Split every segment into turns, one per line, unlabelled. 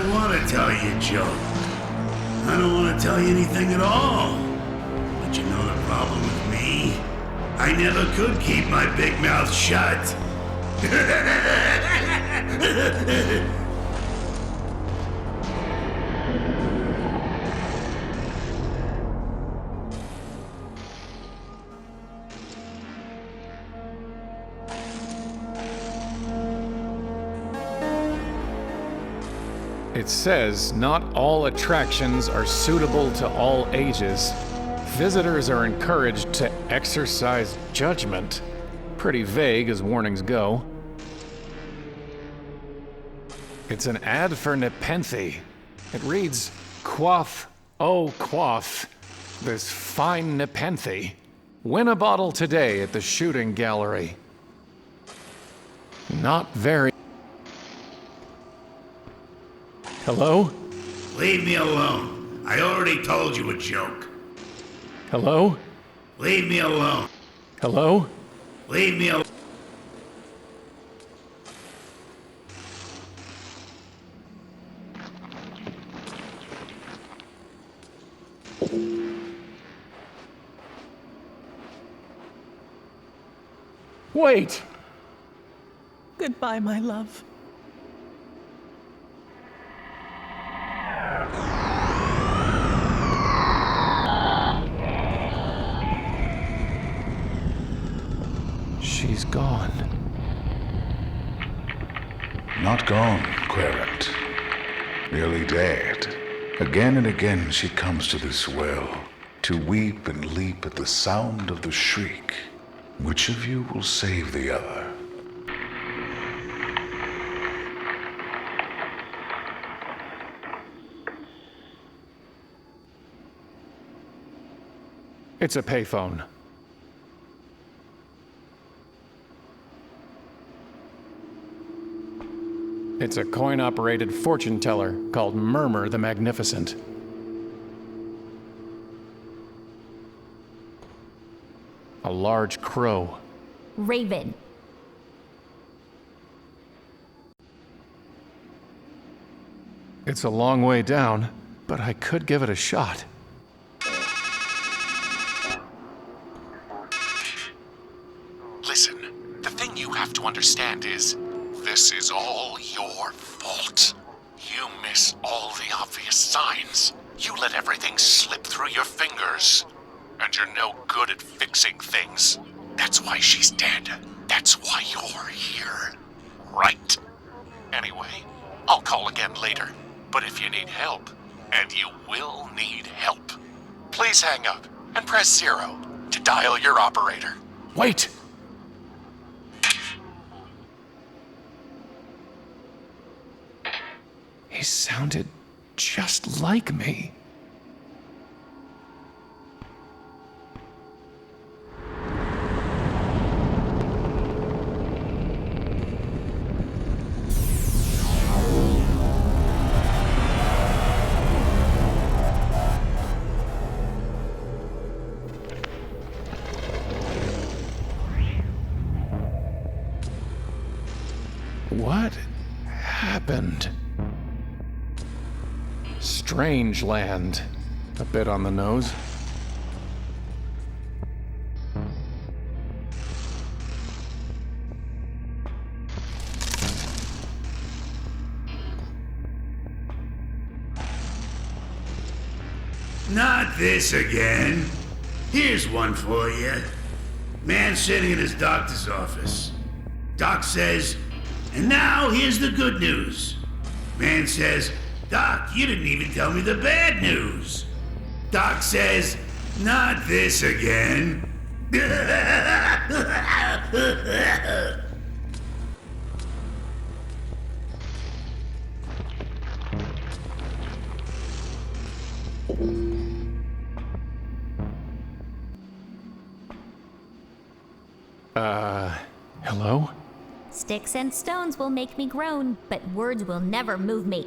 don't want to tell you a joke. I don't want to tell you anything at all. But you know the problem with me? I never could keep my big mouth shut.
It says not all attractions are suitable to all ages. Visitors are encouraged to exercise judgment. Pretty vague as warnings go. It's an ad for Nepenthe. It reads, "Quaff, oh quaff, this fine Nepenthe. Win a bottle today at the shooting gallery." Not very... Hello?
Leave me alone. I already told you a joke.
Hello?
Leave me alone.
Hello?
Leave me alone.
Wait!
Goodbye, my love.
She's gone.
Not gone, Querent. Nearly dead. Again and again she comes to this well, to weep and leap at the sound of the shriek. Which of you will save the other?
It's a payphone. It's a coin-operated fortune teller called Murmur the Magnificent. A large crow.
Raven.
It's a long way down, but I could give it a shot.
Listen, the thing you have to understand is, this is all your fault. You miss all the obvious signs. You let everything slip through your fingers. And you're no good at fixing things. That's why she's dead. That's why you're here. Right? Anyway, I'll call again later. But if you need help, and you will need help, please hang up and press 0 to dial your operator.
Wait! He sounded just like me. What happened? Strangeland. A bit on the nose.
Not this again. Here's one for you. Man sitting in his doctor's office. Doc says, "And now here's the good news." Man says, "Doc, you didn't even tell me the bad news." Doc says, "Not this again."
Hello?
Sticks and stones will make me groan, but words will never move me.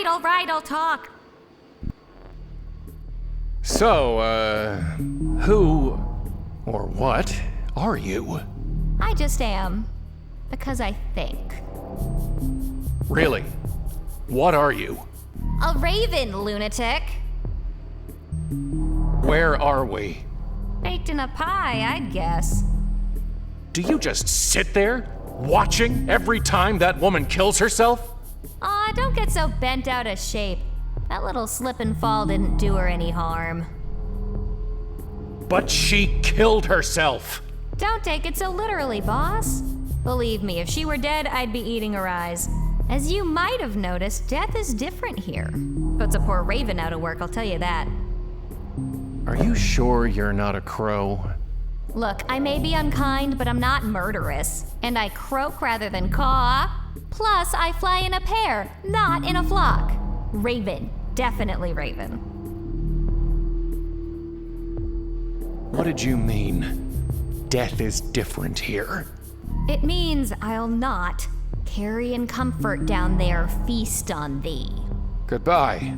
All right, I'll talk.
So, who Or what are you?
I just am. Because I think.
Really? What are you?
A raven, lunatic.
Where are we?
Baked in a pie, I'd guess.
Do you just sit there, watching every time that woman kills herself?
Aw, don't get so bent out of shape. That little slip and fall didn't do her any harm.
But she killed herself.
Don't take it so literally, boss. Believe me, if she were dead, I'd be eating her eyes. As you might have noticed, death is different here. Puts a poor raven out of work, I'll tell you that.
Are you sure you're not a crow?
Look, I may be unkind, but I'm not murderous. And I croak rather than caw. Plus, I fly in a pair, not in a flock. Raven. Definitely raven.
What did you mean? Death is different here.
It means I'll not carry in comfort down there, feast on thee.
Goodbye.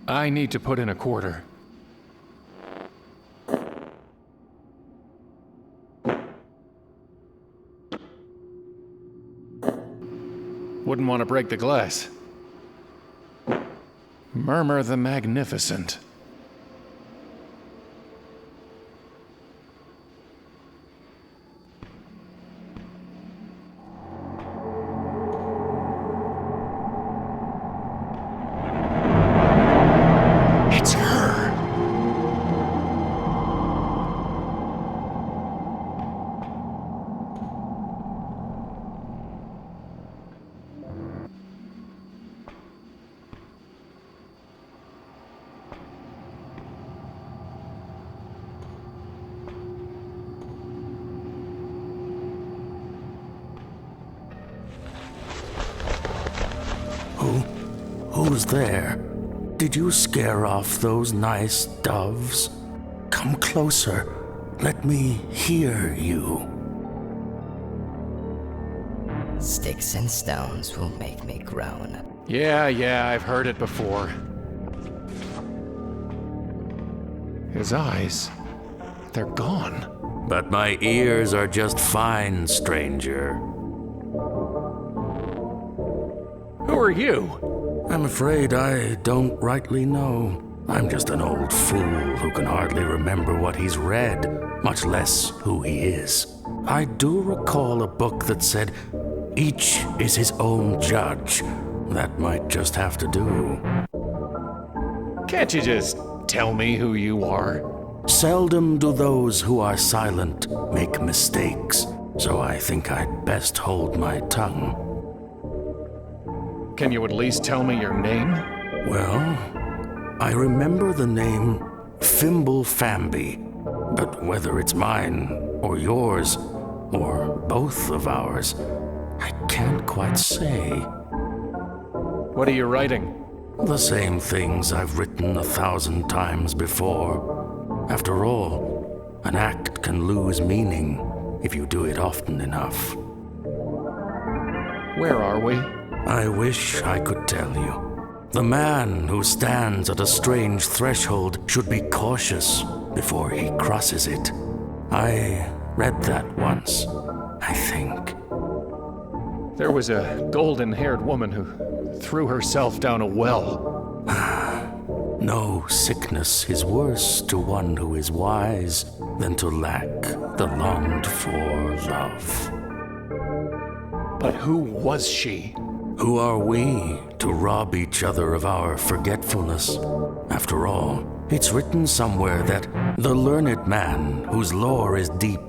I need to put in a quarter. Wouldn't want to break the glass. Murmur the Magnificent. It's her!
Who's there? Did you scare off those nice doves? Come closer. Let me hear you.
Sticks and stones will make me groan.
Yeah, I've heard it before. His eyes, they're gone.
But my ears are just fine, stranger.
Who are you?
I'm afraid I don't rightly know. I'm just an old fool who can hardly remember what he's read, much less who he is. I do recall a book that said, each is his own judge. That might just have to do.
Can't you just tell me who you are?
Seldom do those who are silent make mistakes, so I think I'd best hold my tongue.
Can you at least tell me your name?
Well, I remember the name Fimble Famby, but whether it's mine or yours, or both of ours, I can't quite say.
What are you writing?
The same things I've written 1,000 times before. After all, an act can lose meaning if you do it often enough.
Where are we?
I wish I could tell you. The man who stands at a strange threshold should be cautious before he crosses it. I read that once, I think.
There was a golden-haired woman who threw herself down a well.
No sickness is worse to one who is wise than to lack the longed-for love.
But who was she?
Who are we to rob each other of our forgetfulness? After all, it's written somewhere that the learned man whose lore is deep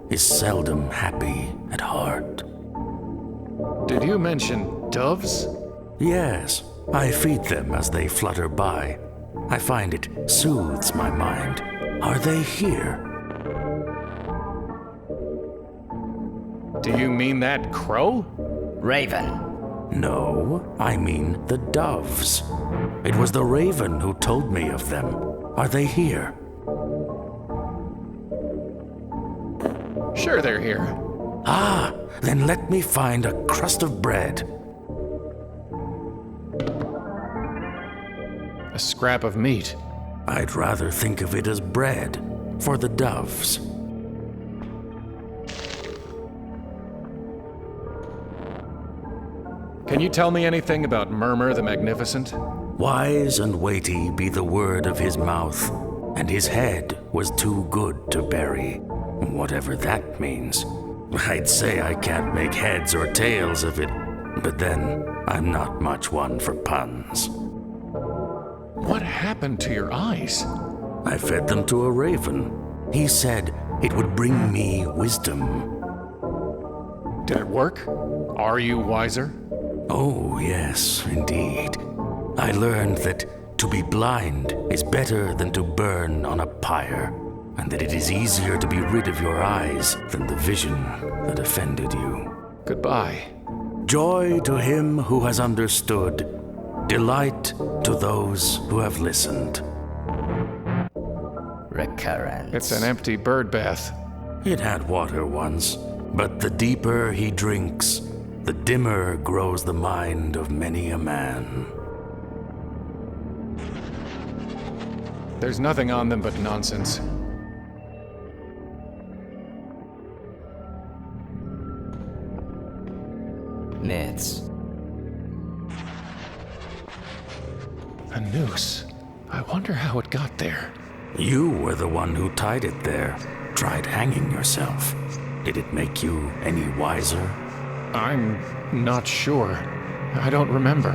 is seldom happy at heart.
Did you mention doves?
Yes, I feed them as they flutter by. I find it soothes my mind. Are they here?
Do you mean that crow?
Raven.
No, I mean the doves. It was the raven who told me of them. Are they here?
Sure they're here.
Ah, then let me find a crust of bread.
A scrap of meat.
I'd rather think of it as bread for the doves.
Can you tell me anything about Murmur the Magnificent?
Wise and weighty be the word of his mouth, and his head was too good to bury, whatever that means. I'd say I can't make heads or tails of it, but then I'm not much one for puns.
What happened to your eyes?
I fed them to a raven. He said it would bring me wisdom.
Did it work? Are you wiser?
Oh, yes, indeed. I learned that to be blind is better than to burn on a pyre, and that it is easier to be rid of your eyes than the vision that offended you.
Goodbye.
Joy to him who has understood, delight to those who have listened.
Recurrence.
It's an empty bird bath.
It had water once, but the deeper he drinks, the dimmer grows the mind of many a man.
There's nothing on them but nonsense.
Myths.
A noose. I wonder how it got there.
You were the one who tied it there. Tried hanging yourself. Did it make you any wiser?
I'm not sure. I don't remember.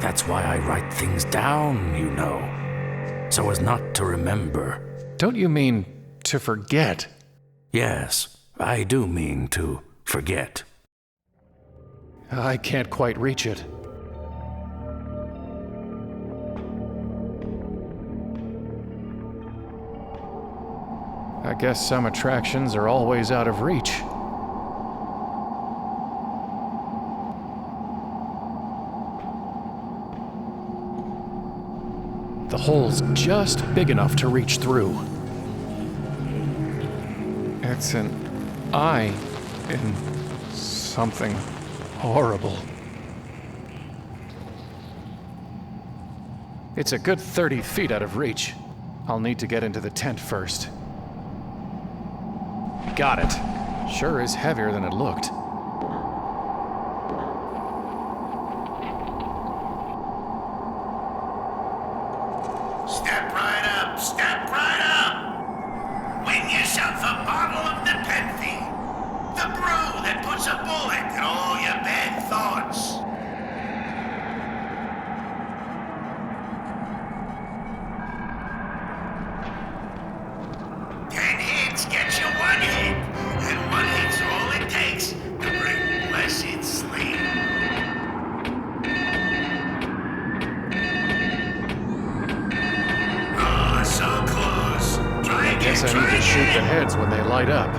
That's why I write things down, you know. So as not to remember.
Don't you mean to forget?
Yes, I do mean to forget.
I can't quite reach it. I guess some attractions are always out of reach. The hole's just big enough to reach through. It's an eye in something horrible. It's a good 30 feet out of reach. I'll need to get into the tent first. Got it. Sure is heavier than it looked.
Step right up, step right up! Win yourself a bottle of Nepenthe, the brew that puts a bullet in all your bad thoughts. 10 hits get you 1 hit, and 1 hit's all it takes to bring blessed sleep. Oh, so close. Try again,
Guess I
try
need to shoot the
again.
heads when they light up.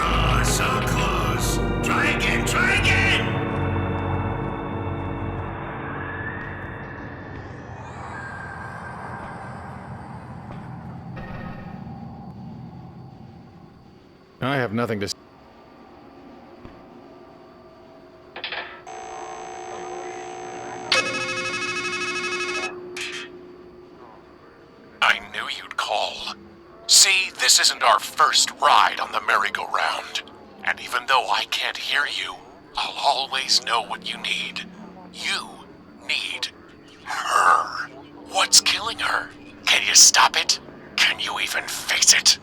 Oh, so close. Try again, try again.
I have nothing to say.
I knew you'd call. See, this isn't our first ride on the merry-go-round. And even though I can't hear you, I'll always know what you need. You need her. What's killing her? Can you stop it? Can you even face it?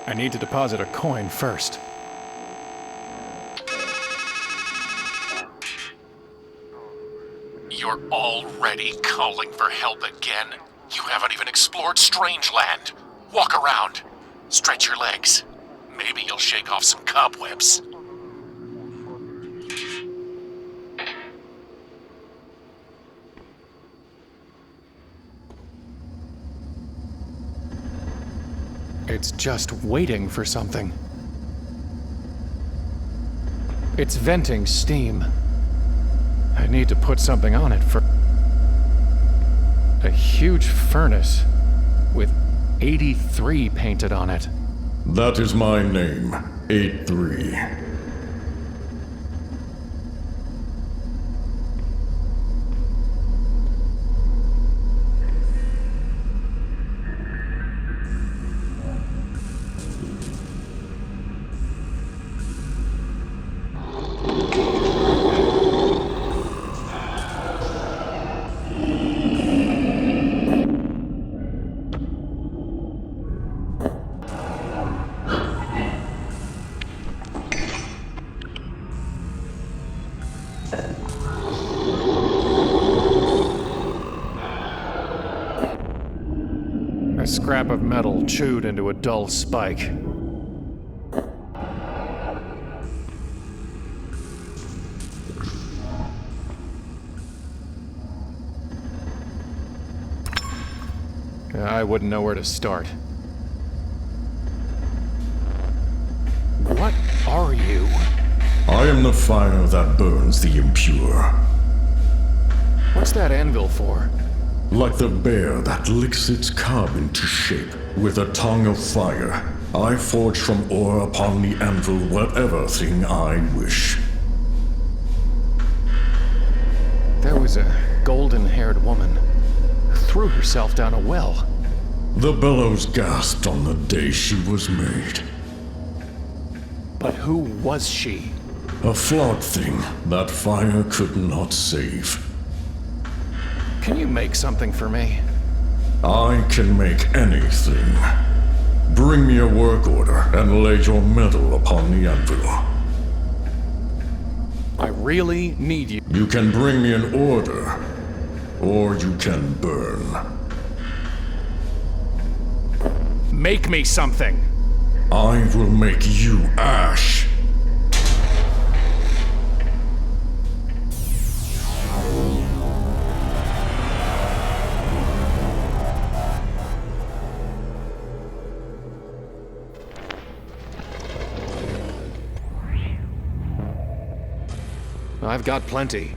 I need to deposit a coin first.
You're already calling for help again? You haven't even explored Strangeland. Walk around. Stretch your legs. Maybe you'll shake off some cobwebs.
It's just waiting for something. It's venting steam. I need to put something on it for... A huge furnace with 83 painted on it.
That is my name, 83.
A scrap of metal chewed into a dull spike. I wouldn't know where to start. What are you?
I am the fire that burns the impure.
What's that anvil for?
Like the bear that licks its cub into shape with a tongue of fire, I forge from ore upon the anvil whatever thing I wish.
There was a golden-haired woman who threw herself down a well.
The bellows gasped on the day she was made.
But who was she?
A flawed thing that fire could not save.
Can you make something for me?
I can make anything. Bring me a work order and lay your metal upon the anvil.
I really need you.
You can bring me an order, or you can burn.
Make me something!
I will make you ash.
I've got plenty.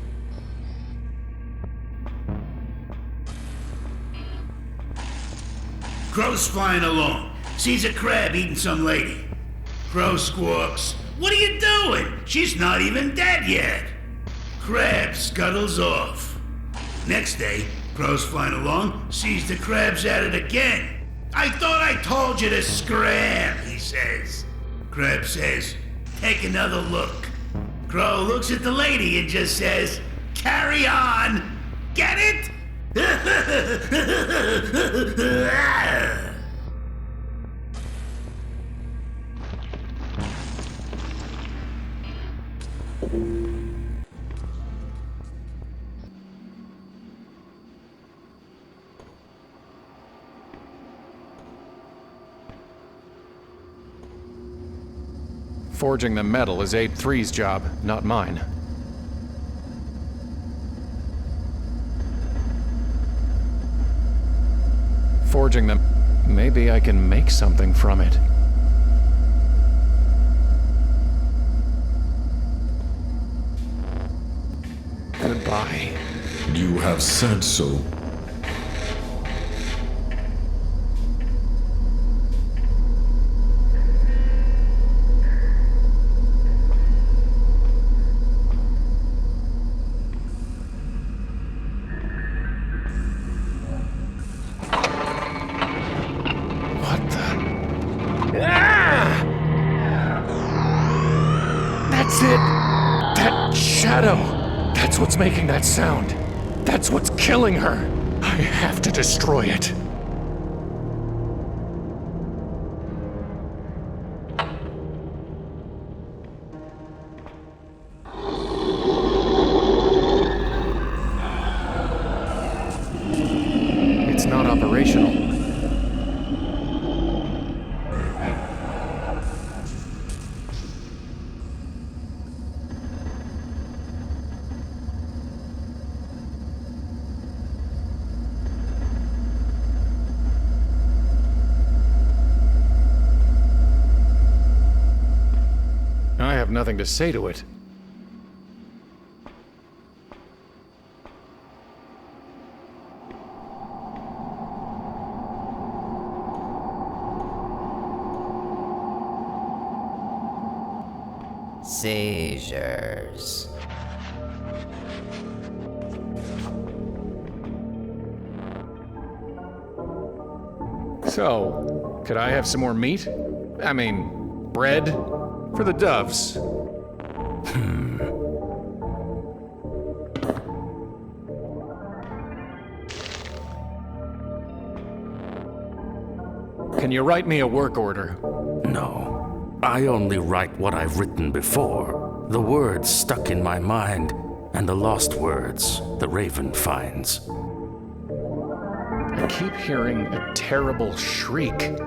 Crow's flying along. Sees a crab eating some lady. Crow squawks, "What are you doing? She's not even dead yet." Crab scuttles off. Next day, Crow's flying along, sees the crabs at it again. "I thought I told you to scram," he says. Crab says, "Take another look." Crow looks at the lady and just says, "Carry on." Get it?
Forging the metal is 8-3's job, not mine. Forging them. Maybe I can make something from it. Goodbye.
You have said so.
That's it! That shadow! That's what's making that sound. That's what's killing her. I have to destroy it. It's not operational. have nothing to say to it.
Seizures.
So, could I have some more meat? I mean, bread? For the doves. Can you write me a work order?
No. I only write what I've written before. The words stuck in my mind, and the lost words the raven finds.
I keep hearing a terrible shriek.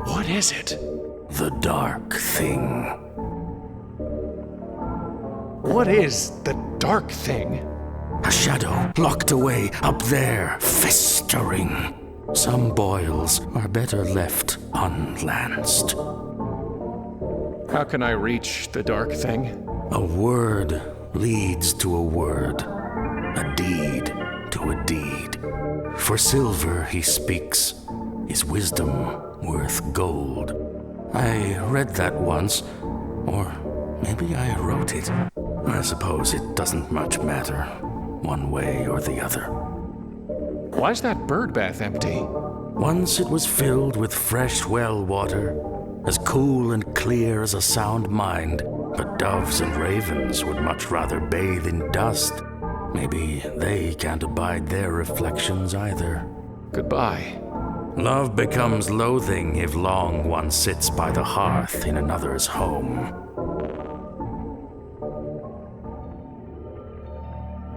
What is it?
The dark thing.
What is the dark thing?
A shadow locked away up there, festering. Some boils are better left unlanced.
How can I reach the dark thing?
A word leads to a word, a deed to a deed. For silver he speaks, is wisdom worth gold. I read that once, or maybe I wrote it. I suppose it doesn't much matter, one way or the other.
Why's that bird bath empty?
Once it was filled with fresh well water, as cool and clear as a sound mind, but doves and ravens would much rather bathe in dust. Maybe they can't abide their reflections either.
Goodbye.
Love becomes loathing if long one sits by the hearth in another's home.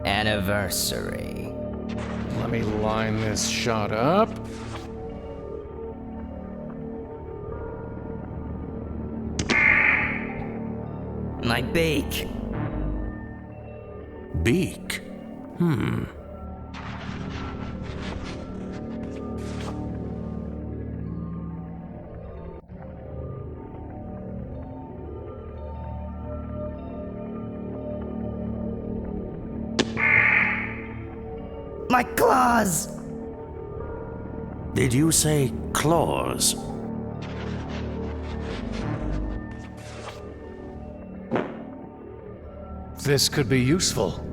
Anniversary.
Let me line this shot up.
My beak.
Beak?
My claws!
Did you say claws?
This could be useful.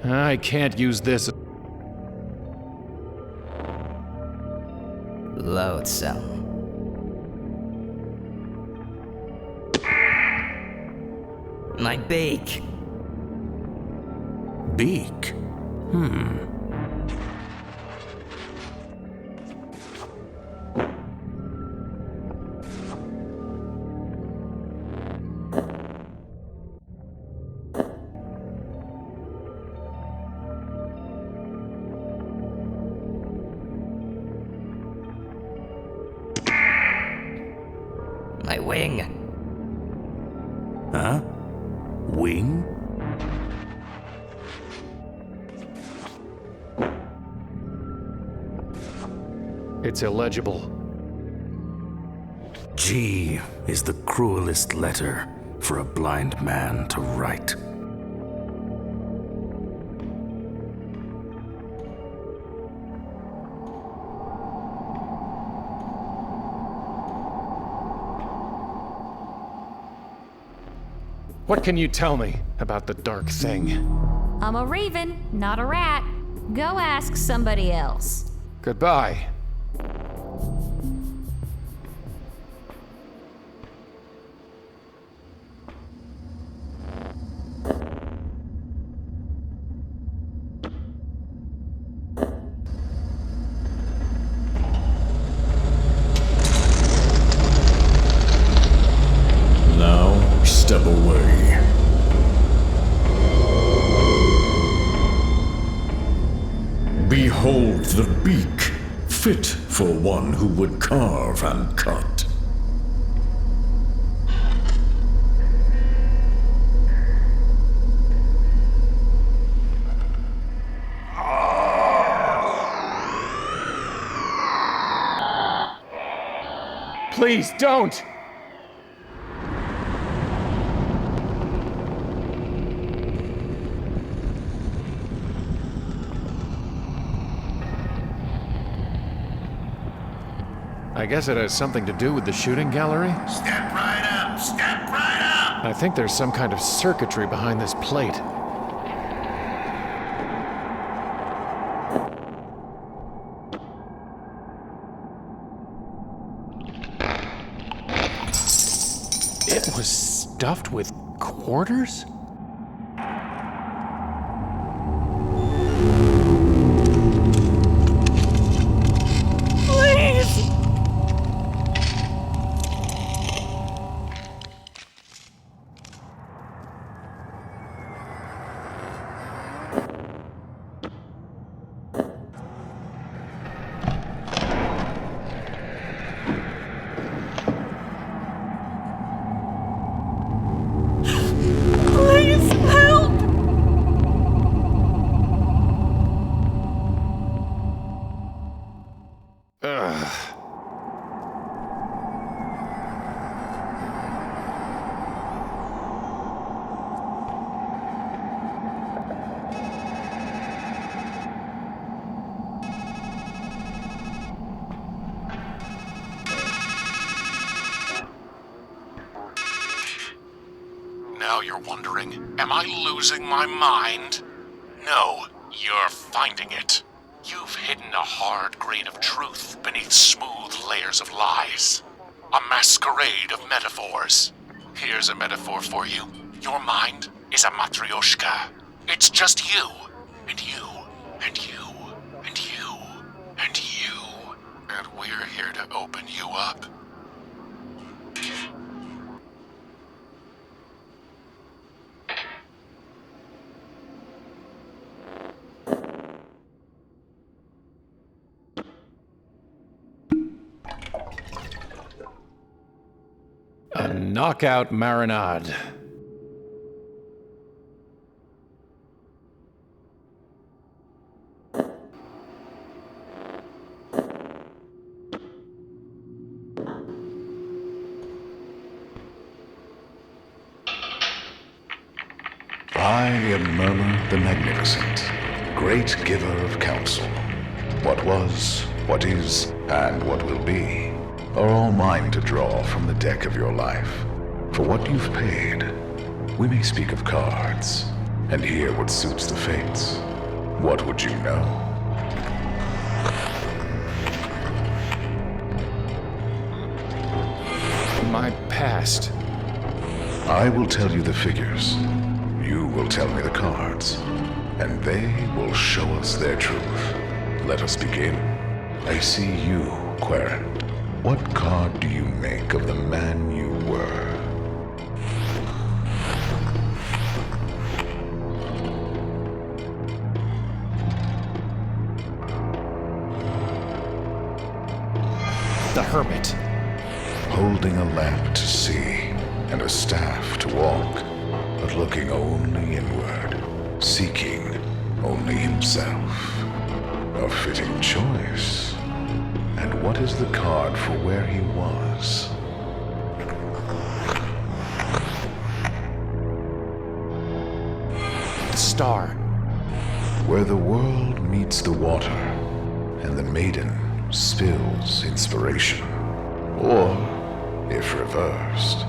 I can't use this.
Loathsome. My beak.
Beak?
My wing.
Huh? Wing?
It's illegible.
G is the cruelest letter for a blind man to write.
What can you tell me about the dark thing?
I'm a raven, not a rat. Go ask somebody else.
Goodbye.
Now, step away. Behold the beak, fit for one who would carve and cut.
Please, don't! I guess it has something to do with the shooting gallery?
Step right up! Step right up!
I think there's some kind of circuitry behind this plate. It was stuffed with quarters?
Now you're wondering, am I losing my mind? No, you're finding it. You've hidden a hard grain of truth beneath smooth layers of lies. A masquerade of metaphors. Here's a metaphor for you. Your mind is a matryoshka. It's just you, and you, and you, and you, and you. And we're here to open you up.
A knockout marinade.
I am Murmur the Magnificent, great giver of counsel. What was, what is, and what will be are all mine to draw from the deck of your life. For what you've paid, we may speak of cards, and hear what suits the fates. What would you know?
My past.
I will tell you the figures. You will tell me the cards. And they will show us their truth. Let us begin. I see you, Querent. What card do you make of the man you were?
The Hermit.
Holding a lamp to see, and a staff to walk, but looking only inward, seeking only himself. A fitting choice. And what is the card for where he was?
The Star.
Where the world meets the water, and the maiden spills inspiration. Or, if reversed,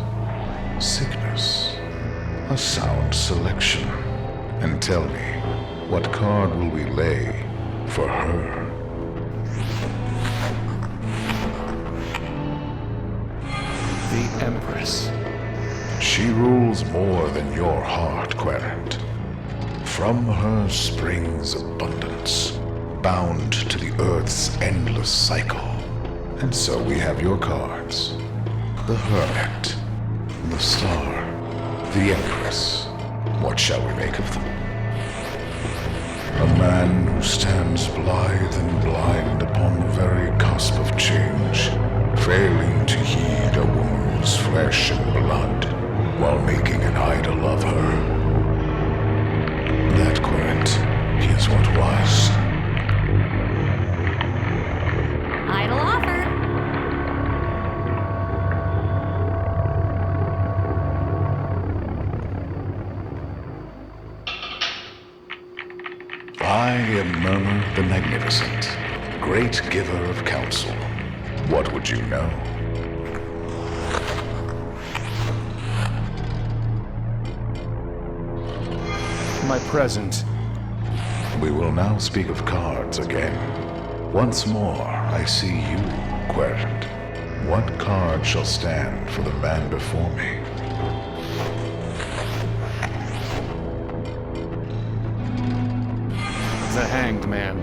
sickness. A sound selection. And tell me, what card will we lay for her?
The Empress.
She rules more than your heart, Querent. From her springs abundance, bound to the earth's endless cycle. And so we have your cards. The Hermit, the Star, the Empress. What shall we make of them? A man who stands blithe and blind upon the very cusp of change, failing to heed a woman's flesh and blood, while making an idol of her. That, Querent, is what was.
Idle offer.
I am Murmur the Magnificent, great giver of counsel. What would you know?
My present.
We will now speak of cards again. Once more, I see you, Querent. What card shall stand for the man before me?
The Hanged Man.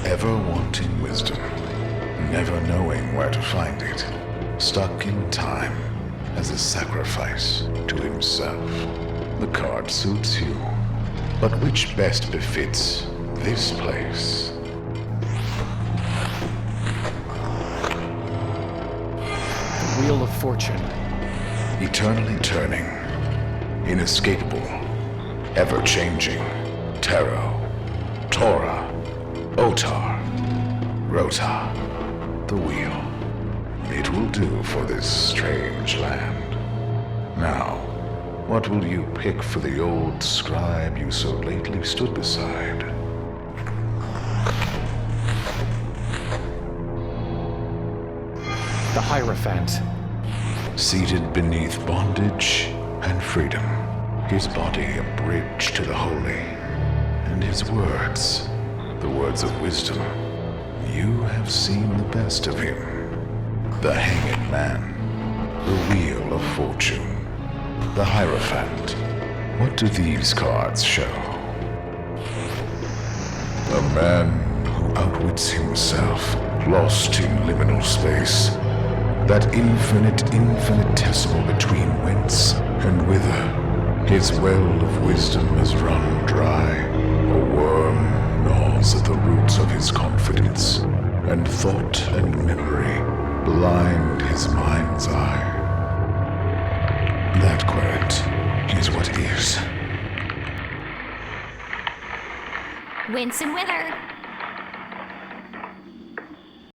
Ever wanting wisdom, never knowing where to find it, stuck in time as a sacrifice to himself. The card suits you, but which best befits this place?
The Wheel of Fortune.
Eternally turning, inescapable, ever-changing, tarot, Torah, Otar, Rota, the wheel. It will do for this strange land. Now, what will you pick for the old scribe you so lately stood beside?
The Hierophant.
Seated beneath bondage and freedom, his body a bridge to the holy, and his words, the words of wisdom. You have seen the best of him. The Hanged Man, the Wheel of Fortune, the Hierophant. What do these cards show? A man who outwits himself, lost in liminal space. That infinitesimal between whence and whither. His well of wisdom has run dry. A worm gnaws at the roots of his confidence, and thought and memory blind his mind's eye. That, Querent, is what is.
Wince and wither.